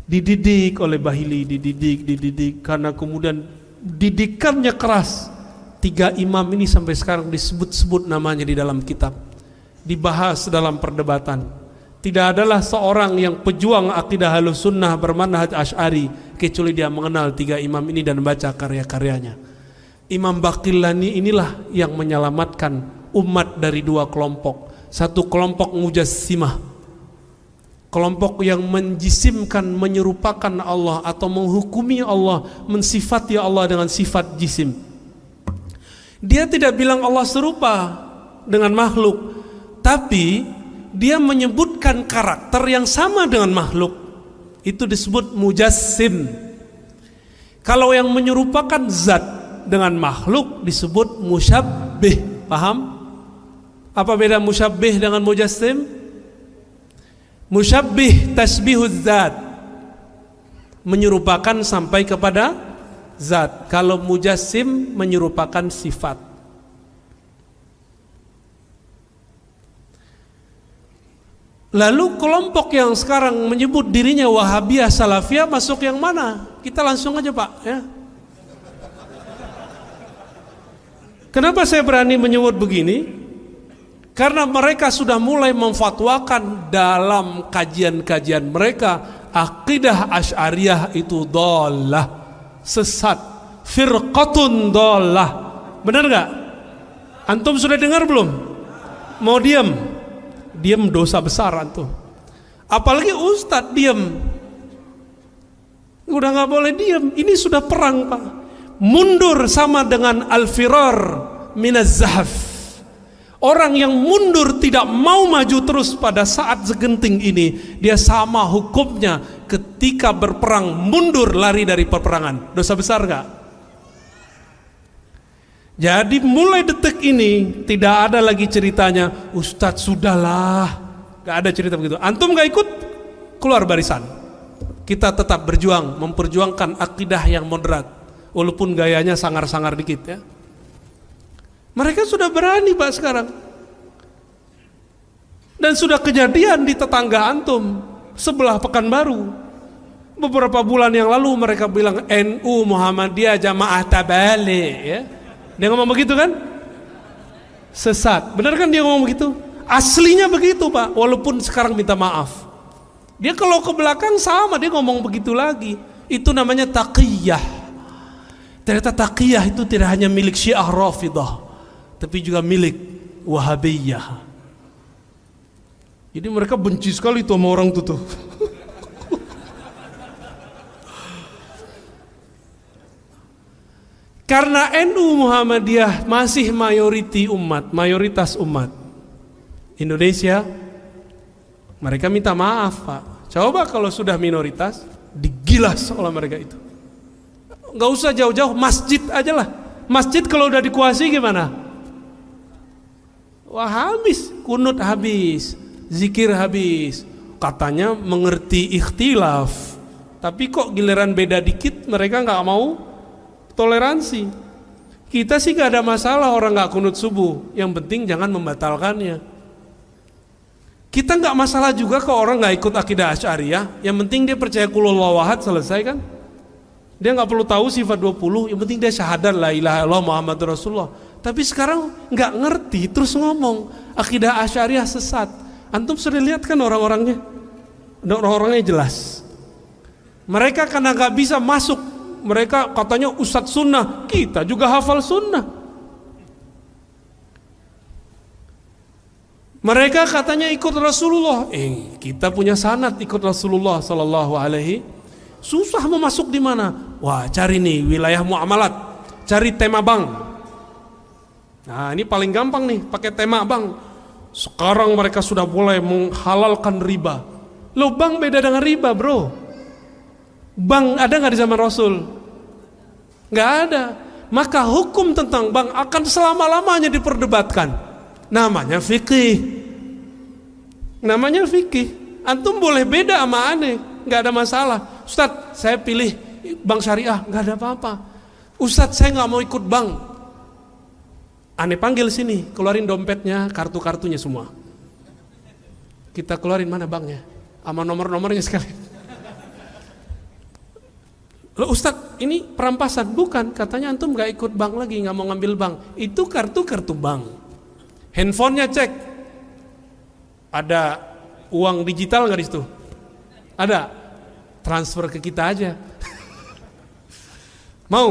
Dididik oleh Bahili, dididik, karena kemudian didikannya keras. 3 imam ini sampai sekarang disebut-sebut namanya di dalam kitab, dibahas dalam perdebatan. Tidak adalah seorang yang pejuang akidah Ahlussunnah bermanhaj Asy'ari kecuali dia mengenal 3 imam ini dan baca karya-karyanya. Imam Baqillani inilah yang menyelamatkan umat dari 2 kelompok. Satu kelompok mujassimah, kelompok yang menjisimkan, menyerupakan Allah atau menghukumi Allah, mensifati Allah dengan sifat jisim. Dia tidak bilang Allah serupa dengan makhluk, tapi dia menyebutkan karakter yang sama dengan makhluk. Itu disebut mujassim. Kalau yang menyerupakan zat dengan makhluk disebut musyabbih. Paham? Apa beda musyabbih dengan mujassim? Musyabbih tasbihuz zat, menyerupakan sampai kepada zat. Kalau mujassim menyerupakan sifat. Lalu kelompok yang sekarang menyebut dirinya Wahabiyah Salafiyah masuk yang mana? Kita langsung aja Pak ya. Kenapa saya berani menyebut begini? Karena mereka sudah mulai memfatwakan dalam kajian-kajian mereka, akidah Asy'ariyah itu dhalah, sesat, firqatun dhalah. Benar gak? Antum sudah dengar belum? Mau diam? Diam dosa besar antum. Apalagi ustadz diam. Udah gak boleh diam. Ini sudah perang Pak. Mundur sama dengan al-firar minaz zahaf. Orang yang mundur tidak mau maju terus pada saat segenting ini, dia sama hukumnya ketika berperang mundur lari dari peperangan. Dosa besar gak? Jadi mulai detik ini tidak ada lagi ceritanya Ustadz sudahlah, gak ada cerita begitu. Antum gak ikut, keluar barisan. Kita tetap berjuang, memperjuangkan akidah yang moderat, walaupun gayanya sangar-sangar dikit ya. Mereka sudah berani Pak sekarang. Dan sudah kejadian di tetangga antum sebelah Pekanbaru. Beberapa bulan yang lalu mereka bilang NU Muhammadiyah Jamaah Tabligh ya. Dia ngomong begitu kan? Sesat. Benar kan dia ngomong begitu? Aslinya begitu Pak, walaupun sekarang minta maaf. Dia kalau ke belakang sama, dia ngomong begitu lagi. Itu namanya taqiyah. Ternyata taqiyah itu tidak hanya milik Syiah Rafidah, tapi juga milik Wahabiyah. Jadi mereka benci sekali tuh sama orang tuh. Karena NU Muhammadiyah masih mayoritas umat Indonesia, mereka minta maaf Pak. Coba kalau sudah minoritas, digilas oleh mereka itu. Nggak usah jauh-jauh, masjid aja lah. Masjid kalau udah dikuasai gimana? Wah habis, kunut habis, zikir habis. Katanya mengerti ikhtilaf, tapi kok giliran beda dikit mereka nggak mau toleransi. Kita sih gak ada masalah orang gak kunut subuh, yang penting jangan membatalkannya. Kita gak masalah juga kalau orang gak ikut akidah Asy'ariyah, yang penting dia percaya qul huwallahu ahad, selesai kan. Dia gak perlu tahu sifat 20, yang penting dia syahadat la ilaha illallah Muhammadur Rasulullah. Tapi sekarang gak ngerti terus ngomong akidah Asy'ariyah sesat. Antum sudah lihat kan orang-orangnya? Orang-orangnya jelas. Mereka karena gak bisa masuk, mereka katanya ustadz sunnah, kita juga hafal sunnah. Mereka katanya ikut Rasulullah, kita punya sanad ikut Rasulullah Sallallahu Alaihi. Susah mau masuk di mana? Wah, cari nih wilayah muamalat, cari tema bank. Nah ini paling gampang nih, pakai tema bank. Sekarang mereka sudah mulai menghalalkan riba. Loh, bank beda dengan riba bro. Bank ada nggak di zaman Rasul? Nggak ada. Maka hukum tentang bank akan selama-lamanya diperdebatkan. Namanya fikih. Namanya fikih. Antum boleh beda sama aneh, nggak ada masalah. Ustadz, saya pilih bank syariah, nggak ada apa-apa. Ustadz, saya nggak mau ikut bank. Aneh panggil sini, keluarin dompetnya, kartu-kartunya semua. Kita keluarin mana banknya, sama nomor-nomornya sekali. Loh Ustadz, ini perampasan? Bukan, katanya antum gak ikut bank lagi, gak mau ngambil bank. Itu kartu-kartu bank. Handphonenya cek, ada uang digital gak di situ? Ada, transfer ke kita aja. Mau?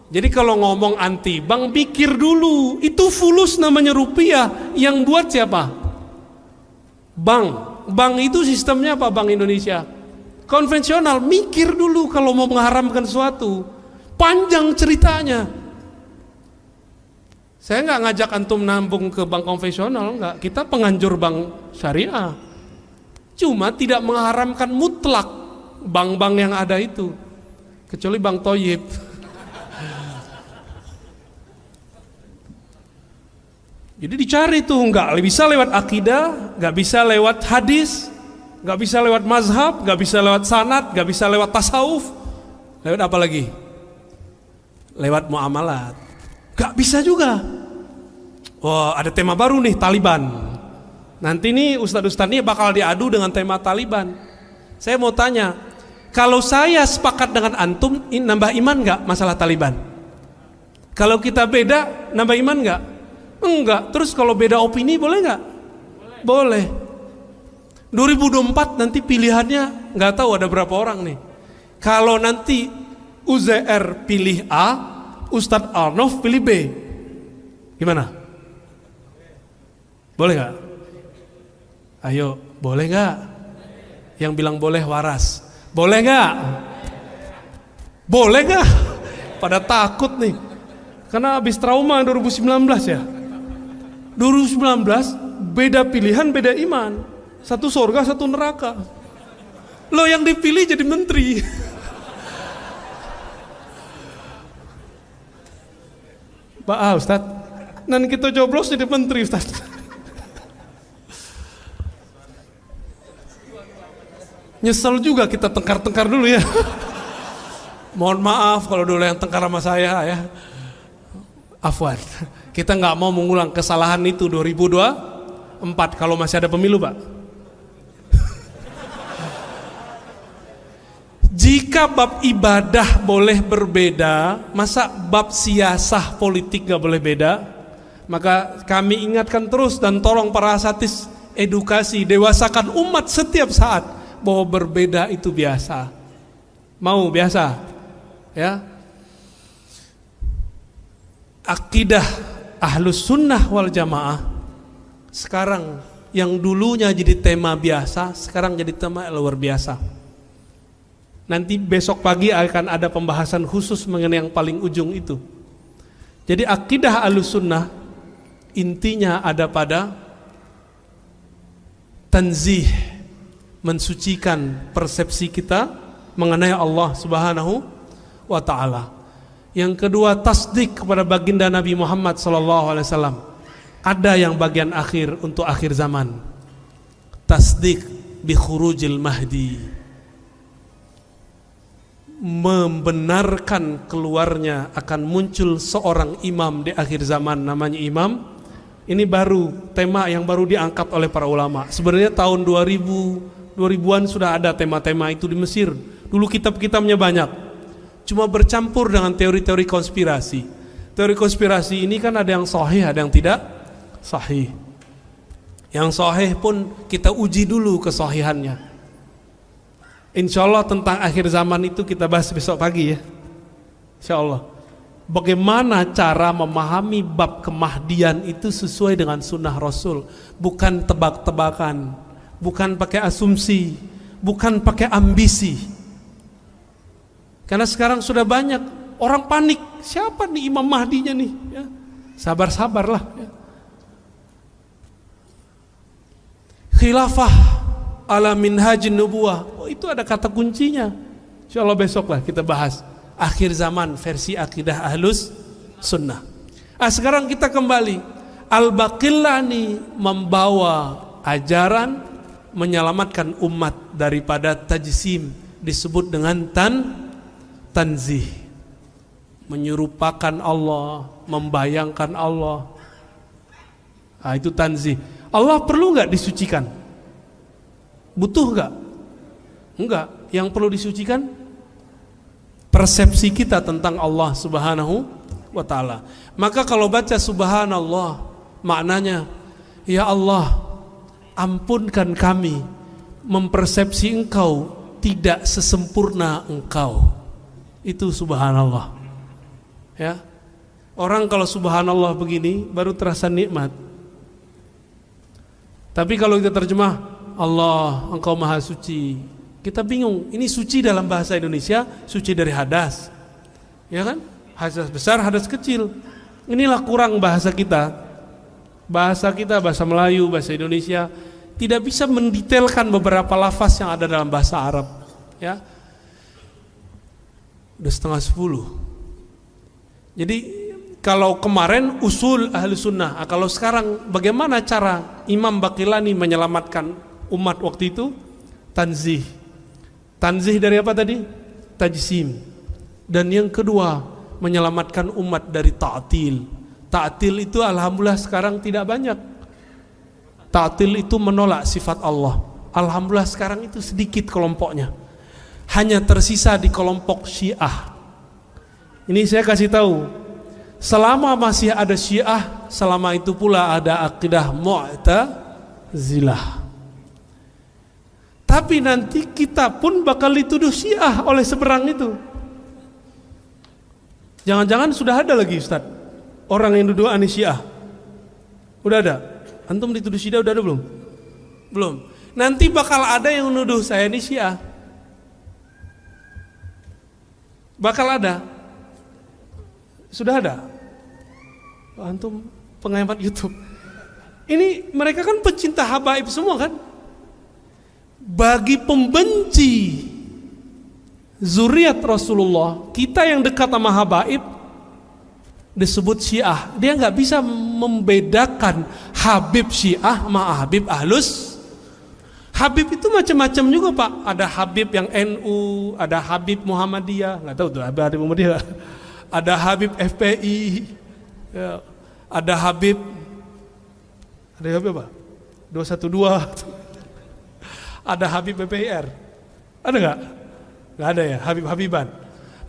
Jadi kalau ngomong anti bank, pikir dulu. Itu fulus namanya rupiah. Yang buat siapa? Bank. Bank itu sistemnya apa Bank Indonesia? Konvensional, mikir dulu kalau mau mengharamkan sesuatu. Panjang ceritanya. Saya nggak ngajak antum nambung ke bank konvensional, nggak. Kita penganjur bank syariah. Cuma tidak mengharamkan mutlak bank-bank yang ada itu, kecuali bank Toyib. Jadi dicari tuh, nggak bisa lewat akidah, nggak bisa lewat hadis, gak bisa lewat mazhab, gak bisa lewat sanad, gak bisa lewat tasawuf. Lewat apa lagi? Lewat muamalat. Gak bisa juga. Wah, ada tema baru nih, Taliban. Nanti nih ustadz-ustadz ini bakal diadu dengan tema Taliban. Saya mau tanya, kalau saya sepakat dengan antum, ini nambah iman gak masalah Taliban? Kalau kita beda, nambah iman gak? Enggak. Terus kalau beda opini boleh gak? Boleh. 2024 nanti pilihannya nggak tahu ada berapa orang nih. Kalau nanti UZR pilih A, Ustadz Arnof pilih B, gimana? Boleh nggak? Ayo, boleh nggak? Yang bilang boleh waras. Boleh nggak? Boleh nggak? Pada takut nih, karena habis trauma 2019 ya. 2019 beda pilihan, beda iman. Satu surga, satu neraka. Lo yang dipilih jadi menteri. Pak Ustadz, nanti kita joblos jadi menteri Ustadz. Nyesel juga kita tengkar-tengkar dulu ya. Mohon maaf kalau dulu yang tengkar sama saya ya. Afwan. Kita nggak mau mengulang kesalahan itu 2024 kalau masih ada pemilu Pak. Jika bab ibadah boleh berbeda, masa bab siasah politik gak boleh beda? Maka kami ingatkan terus dan tolong para asatis edukasi, dewasakan umat setiap saat bahwa berbeda itu biasa. Mau biasa? Ya. Akidah Ahlus Sunnah wal Jamaah sekarang yang dulunya jadi tema biasa, sekarang jadi tema luar biasa. Nanti besok pagi akan ada pembahasan khusus mengenai yang paling ujung itu. Jadi akidah Ahlus Sunnah intinya ada pada tanzih, mensucikan persepsi kita mengenai Allah Subhanahu wa taala. Yang kedua, tasdik kepada baginda Nabi Muhammad sallallahu alaihi wasallam. Ada yang bagian akhir untuk akhir zaman. Tasdik bi khurujil mahdi. Membenarkan keluarnya akan muncul seorang imam di akhir zaman namanya imam. Ini baru tema yang baru diangkat oleh para ulama. Sebenarnya tahun 2000-an sudah ada tema-tema itu di Mesir. Dulu kitab-kitabnya banyak. Cuma bercampur dengan teori-teori konspirasi. Teori konspirasi ini kan ada yang sahih, ada yang tidak sahih. Yang sahih pun kita uji dulu kesahihannya. Insya Allah tentang akhir zaman itu kita bahas besok pagi ya. Insya Allah. Bagaimana cara memahami bab kemahdian itu sesuai dengan sunnah Rasul, bukan tebak-tebakan, bukan pakai asumsi, bukan pakai ambisi. Karena sekarang sudah banyak orang panik, siapa nih Imam Mahdinya nih? Ya, sabar-sabarlah. Ya. Khilafah ala minhajin nubuwah, oh, itu ada kata kuncinya. Insya Allah besok lah kita bahas. Akhir zaman versi akidah Ahlus Sunnah. Sekarang kita kembali. Al-Baqillani membawa ajaran menyelamatkan umat daripada tajsim, disebut dengan tanzih, menyerupakan Allah, membayangkan Allah. Itu tanzih. Allah perlu nggak disucikan? Butuh nggak? Enggak. Yang perlu disucikan persepsi kita tentang Allah Subhanahu wa taala. Maka kalau baca subhanallah, maknanya ya Allah, ampunkan kami mempersepsi Engkau tidak sesempurna Engkau. Itu subhanallah. Ya. Orang kalau subhanallah begini baru terasa nikmat. Tapi kalau kita terjemah Allah, Engkau Maha Suci, kita bingung, ini suci dalam bahasa Indonesia, suci dari hadas, ya kan? Hadas besar, hadas kecil. Inilah kurang bahasa kita. Bahasa kita, bahasa Melayu, bahasa Indonesia tidak bisa mendetailkan beberapa lafaz yang ada dalam bahasa Arab. Ya, udah 9:30. Jadi kalau kemarin usul ahli sunnah, kalau sekarang bagaimana cara Imam Baqillani menyelamatkan umat waktu itu? Tanzih. Tanzih dari apa tadi? Tajsim. Dan yang kedua, menyelamatkan umat dari ta'til. Ta'til itu alhamdulillah sekarang tidak banyak. Ta'til itu menolak sifat Allah. Alhamdulillah sekarang itu sedikit kelompoknya. Hanya tersisa di kelompok Syiah. Ini saya kasih tahu, selama masih ada Syiah, selama itu pula ada akidah Mu'tazilah. Tapi nanti kita pun bakal dituduh Syiah oleh seberang itu. Jangan-jangan sudah ada lagi Ustaz orang yang duduk aneh Syiah. Udah ada? Antum dituduh Syiah udah ada belum? Belum. Nanti bakal ada yang menuduh saya ini Syiah. Bakal ada. Sudah ada. Antum penghemat YouTube. Ini mereka kan pecinta habaib semua kan? Bagi pembenci zuriat Rasulullah, kita yang dekat sama habaib disebut Syiah. Dia nggak bisa membedakan Habib Syiah sama Habib Ahlus. Habib itu macam-macam juga Pak. Ada Habib yang NU, ada Habib Muhammadiyah, nggak tahu tuh Habib Muhammadiyah. Ada Habib FPI, ya. Ada Habib apa? 212. Ada Habib BPIR. Ada nggak? Nggak ada ya, Habib-Habiban.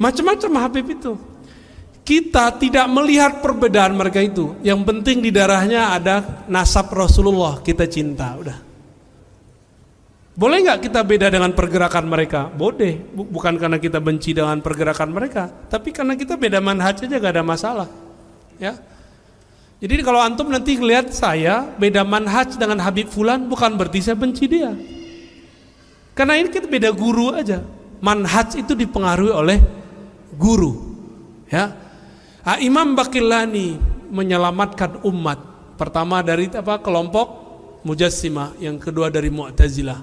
Macam-macam Habib itu. Kita tidak melihat perbedaan mereka itu. Yang penting di darahnya ada nasab Rasulullah, kita cinta, udah. Boleh nggak kita beda dengan pergerakan mereka? Boleh, bukan karena kita benci dengan pergerakan mereka, tapi karena kita beda manhaj aja, gak ada masalah. Ya. Jadi kalau antum nanti lihat saya beda manhaj dengan Habib Fulan, bukan berarti saya benci dia. Karena ini kita beda guru aja. Manhaj itu dipengaruhi oleh guru. Ya. Imam Baqillani menyelamatkan umat. Pertama dari kelompok Mujassimah, yang kedua dari Mu'tazilah.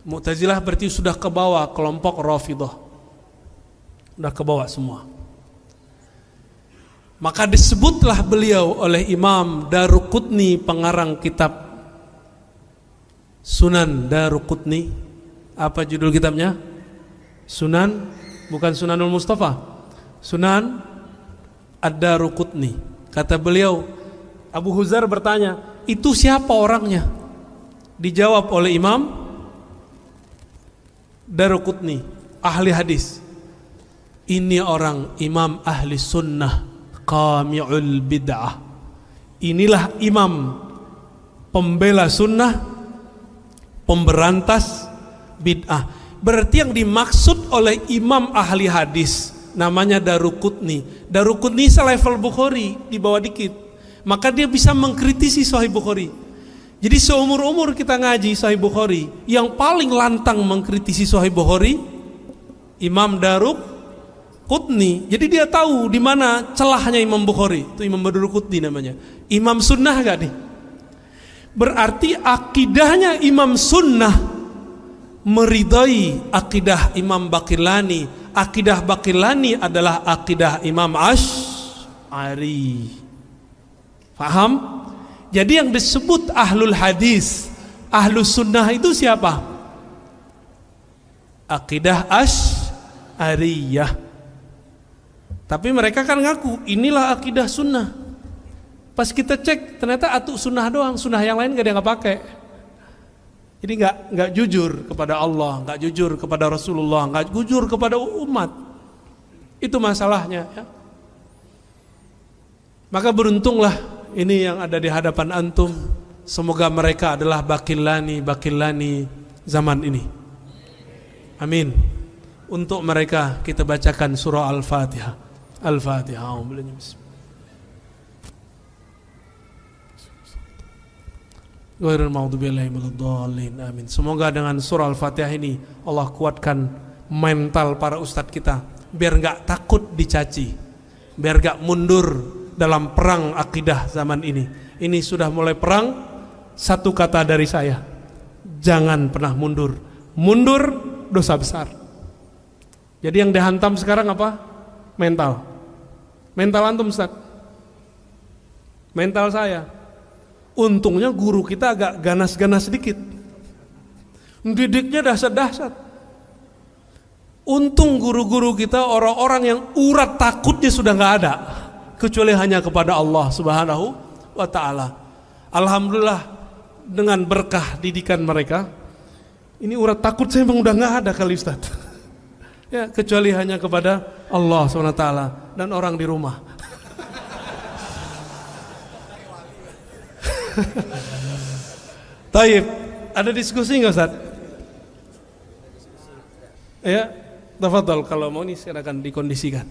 Mu'tazilah berarti sudah ke bawah kelompok Rafidhah. Sudah ke bawah semua. Maka disebutlah beliau oleh Imam Daruqutni, pengarang kitab Sunan Daruqutni. Apa judul kitabnya? Sunan, bukan Sunanul Mustafa. Sunan Ad-Daruqutni. Kata beliau, Abu Huzar bertanya, itu siapa orangnya? Dijawab oleh Imam Daruqutni, ahli hadis. Ini orang imam ahli sunnah, qami'ul bid'ah. Inilah imam pembela sunnah, pemberantas bid'ah. Berarti yang dimaksud oleh imam ahli hadis namanya Daruqutni. Daruqutni selevel Bukhari, di bawah dikit. Maka dia bisa mengkritisi Sahih Bukhari. Jadi seumur-umur kita ngaji Sahih Bukhari, yang paling lantang mengkritisi Sahih Bukhari Imam Daruqutni. Jadi dia tahu di mana celahnya Imam Bukhari. Itu Imam Daruqutni namanya. Imam sunnah gak nih? Berarti akidahnya Imam sunnah meridai akidah Imam Baqillani. Akidah Baqillani adalah akidah Imam Asy'ari. Paham? Jadi yang disebut ahlul hadis, ahlus sunnah itu siapa? Akidah Asy'ariyah. Tapi mereka kan ngaku inilah akidah sunnah. Pas kita cek ternyata atu sunnah doang, sunnah yang lain gak ada yang gak pakai. Jadi nggak jujur kepada Allah, nggak jujur kepada Rasulullah, nggak jujur kepada umat. Itu masalahnya. Ya. Maka beruntunglah ini yang ada di hadapan antum. Semoga mereka adalah Baqillani zaman ini. Amin. Untuk mereka kita bacakan surah Al-Fatihah. Al-Fatihah. Amin. Semoga dengan surah Al-Fatihah ini Allah kuatkan mental para ustadz kita, biar gak takut dicaci, biar gak mundur dalam perang akidah zaman ini. Ini sudah mulai perang. Satu kata dari saya, jangan pernah mundur. Mundur dosa besar. Jadi yang dihantam sekarang apa? Mental. Mental antum ustadz, mental saya. Untungnya guru kita agak ganas-ganas sedikit, didiknya dahsyat-dahsyat. Untung guru-guru kita orang-orang yang urat takutnya sudah gak ada, kecuali hanya kepada Allah Subhanahu wa ta'ala. Alhamdulillah dengan berkah didikan mereka, ini urat takut saya memang udah gak ada kali Ustaz. Ya, kecuali hanya kepada Allah Subhanahu wa ta'ala dan orang di rumah. Taib, ada diskusi nggak Ustaz? Ya, tafadhol kalau mau nih silakan dikondisikan.